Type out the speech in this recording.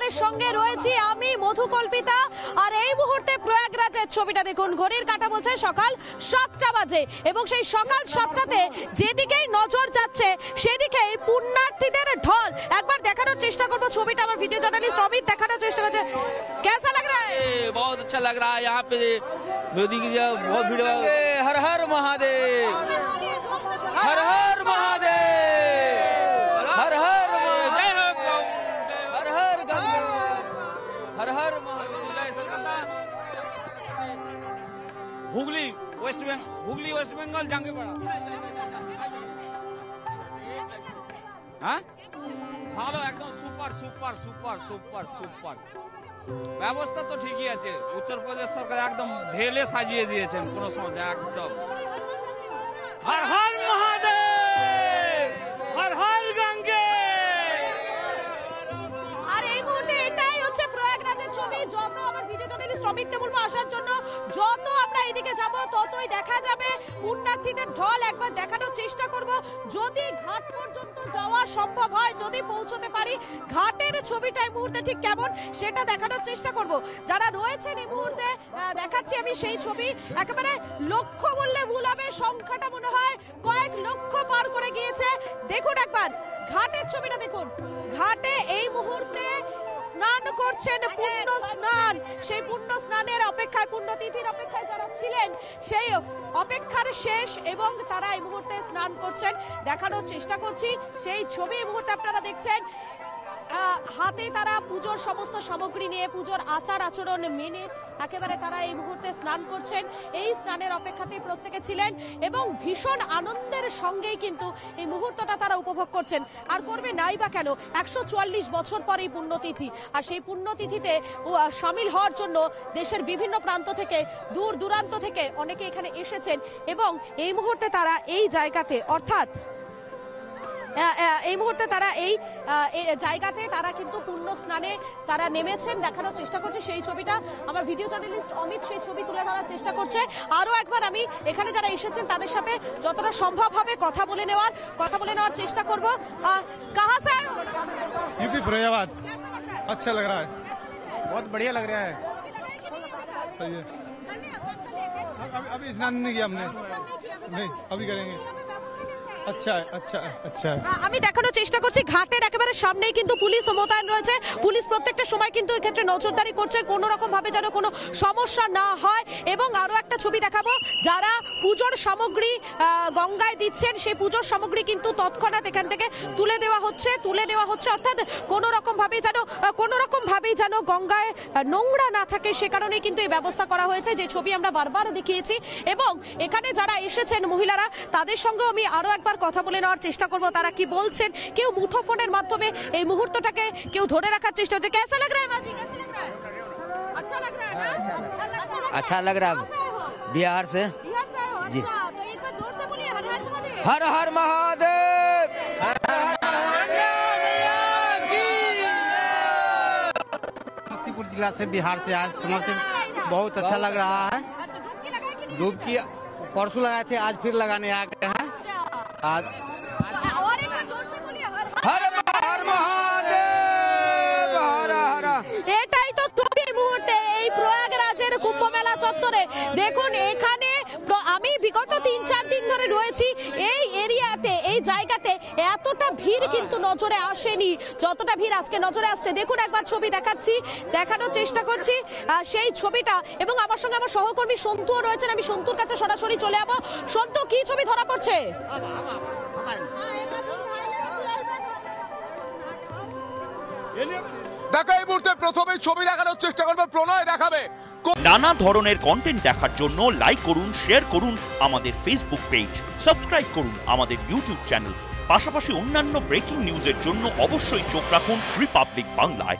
আপনাদের সঙ্গে রয়েছি আমি মধুকল্পিতা। আর এই মুহূর্তে প্রয়াগরাজের ছবিটা দেখুন, ঘড়ির কাঁটা বলছে সকাল 7টা বাজে এবং সেই সকাল 7টাতে যেদিকেই নজর যাচ্ছে সেদিকেই পুণ্যার্থীদের ঢল। একবার দেখানোর চেষ্টা করবো ছবিটা, আমার ভিডিও জার্নালিস্ট অমিত দেখানোর চেষ্টা করছে। कैसा लग रहा है? बहुत अच्छा लग रहा है। यहाँ पे मोदी की बहुत भीड़। हर हर महादेव, हर हर महादेव, हर हर जय हो, हर हर गंगे, हर हर महादेव। हुगली वेस्ट बंगाल जाके पड़ा। हाँ ভালো, একদম super super super super super. ব্যবস্থা তো ঠিকই আছে, উত্তরপ্রদেশ সরকার একদম ঢেলে সাজিয়ে দিয়েছেন কোনো সমস্যা একদম। হর হর মহাদেব, হর হর গঙ্গে। আর এই মুহূর্তে এটাই হচ্ছে প্রয়াগরাজের ছবি। যত আমার ভিডিও জার্নালিস্ট অমিতকে বলবো আসার জন্য, যত আমরা এদিকে যাব ততই দেখা যাবে পুণ্যার্থীদের ঢল। একবার দেখানোর চেষ্টা করব, যদি ঘাট পর্যন্ত যাওয়া সম্ভব হয়, যদি পৌঁছতে পারি, ঘাটের ছবিটা এই মুহূর্তে ঠিক কেমন সেটা দেখানোর চেষ্টা করব। যারা রয়েছেন এই মুহূর্তে দেখাচ্ছি আমি সেই ছবি। একেবারে লক্ষ বললে ভুল হবে, সংখ্যাটা মনে হয় কয়েক লক্ষ পার করে গিয়েছে। দেখুন একবার ঘাটের ছবিটা দেখুন। ঘাটে এই মুহূর্তে স্নান করছেন, পুণ্য স্নান। সেই পুণ্য স্নানের অপেক্ষায়, পুণ্যতিথির অপেক্ষায় যারা ছিলেন সেই অপেক্ষার শেষ এবং তারা এই মুহূর্তে স্নান করছেন। দেখানোর চেষ্টা করছি সেই ছবি এই মুহূর্তে আপনারা দেখছেন। হাতে তারা পুজোর সমস্ত সামগ্রী নিয়ে, পুজোর আচার আচরণ মেনে একেবারে তারা এই মুহূর্তে স্নান করছেন। এই স্নানের অপেক্ষাতেই প্রত্যেকে ছিলেন এবং ভীষণ আনন্দের সঙ্গেই কিন্তু এই মুহূর্তটা তারা উপভোগ করছেন। আর করবে নাই বা কেন, 144 বছর পর এই পুণ্যতিথি। আর সেই পুণ্যতিথিতে সামিল হওয়ার জন্য দেশের বিভিন্ন প্রান্ত থেকে, দূর দূরান্ত থেকে অনেকে এখানে এসেছেন এবং এই মুহূর্তে তারা এই জায়গাতে, অর্থাৎ এই মুহূর্তে তারা এই জায়গাতে তারা কিন্তু পুণ্য স্নানে তারা নেমেছেন। দেখানোর চেষ্টা করছে সেই ছবিটা আমার ভিডিও জার্নালিস্ট অমিত, সেই ছবি তুলে ধরার চেষ্টা করছে। আরো একবার আমি এখানে যারা এসেছেন তাদের সাথে যতটা সম্ভব হবে কথা বলে নেওয়ার চেষ্টা করব। কাহা সে? यूपी फैजाबाद। अच्छा लग रहा है, बहुत बढ़िया लग रहा है। सही है। अभी स्नान नहीं किया हमने, नहीं अभी करेंगे। আচ্ছা আচ্ছা আচ্ছা, আমি দেখানোর চেষ্টা করছি ঘাটের একেবারে সামনেই কিন্তু পুলিশ মোতায়েন রয়েছে। পুলিশ প্রত্যেকটা সময় কিন্তু এক্ষেত্রে নজরদারি করছে, কোনো রকম ভাবে যেন কোনো সমস্যা না হয়। এবং আরো একটা ছবি দেখাবো, যারা পুজোর সামগ্রী গঙ্গায় দিচ্ছেন সেই পুজোর সামগ্রী কিন্তু তৎক্ষণাৎ এখান থেকে তুলে দেওয়া হচ্ছে, অর্থাৎ কোনো রকম ভাবেই যেন গঙ্গায় নোংরা না থাকে, সে কারণেই কিন্তু এই ব্যবস্থা করা হয়েছে, যে ছবি আমরা বারবার দেখিয়েছি। এবং এখানে যারা এসেছেন মহিলারা, তাদের সঙ্গে আমি আরো একবার কথা বলে নেওয়ার চেষ্টা করব তারা কি বলছেন। কেউ মুঠোফোনের মাধ্যমে এই মুহূর্তটাকে কেউ ধরে রাখার চেষ্টা হচ্ছে। कैसा लग रहा है माजी, कैसा लग रहा है? अच्छा लग रहा है ना? अच्छा लग रहा है। बिहार से आए हो? अच्छा, तो एक बार जोर से बोलिए हर हर महादेव। हर हर महादेव। समस्तीपुर जिला से, बिहार से आए समस्तीपुर, बहुत अच्छा लग रहा है। अच्छा, डुबकी लगाए कि नहीं? डुबकी परसों लगाए थे, आज फिर लगाने आ गए हैं। आज और एक बार जोर से बोलिए हर हर हर महादेव, हर हर। এটাই তো ছবি এই মুহূর্তে এই প্রয়াগরাজের কুম্ভ মেলা চত্বরে। দেখুন এখানে আমি বিগত 3-4 দিন ধরে রয়েছি এই এরিয়াতে, এই জায়গাতে এতটা ভিড় কিন্তু নজরে আসেনি যতটা ভিড় আজকে নজরে আসছে। দেখুন একবার ছবি দেখানোর চেষ্টা করছি সেই ছবিটা। এবং আমার সঙ্গে আমার সহকর্মী সন্তুও রয়েছেন, আমি সন্তুর কাছে সরাসরি চলে যাবো। সন্তু, কি ছবি ধরা পড়ছে? দেখো এই মুহূর্তে প্রথমেই ছবি দেখানোর চেষ্টা করবে, প্রণয় দেখাবে। নানা ধরনের কন্টেন্ট দেখার জন্য লাইক করুন, শেয়ার করুন আমাদের ফেসবুক পেজ, সাবস্ক্রাইব করুন আমাদের ইউটিউব চ্যানেল। পাশাপাশি অন্যান্য ব্রেকিং নিউজের জন্য অবশ্যই চোখ রাখুন রিপাবলিক বাংলায়।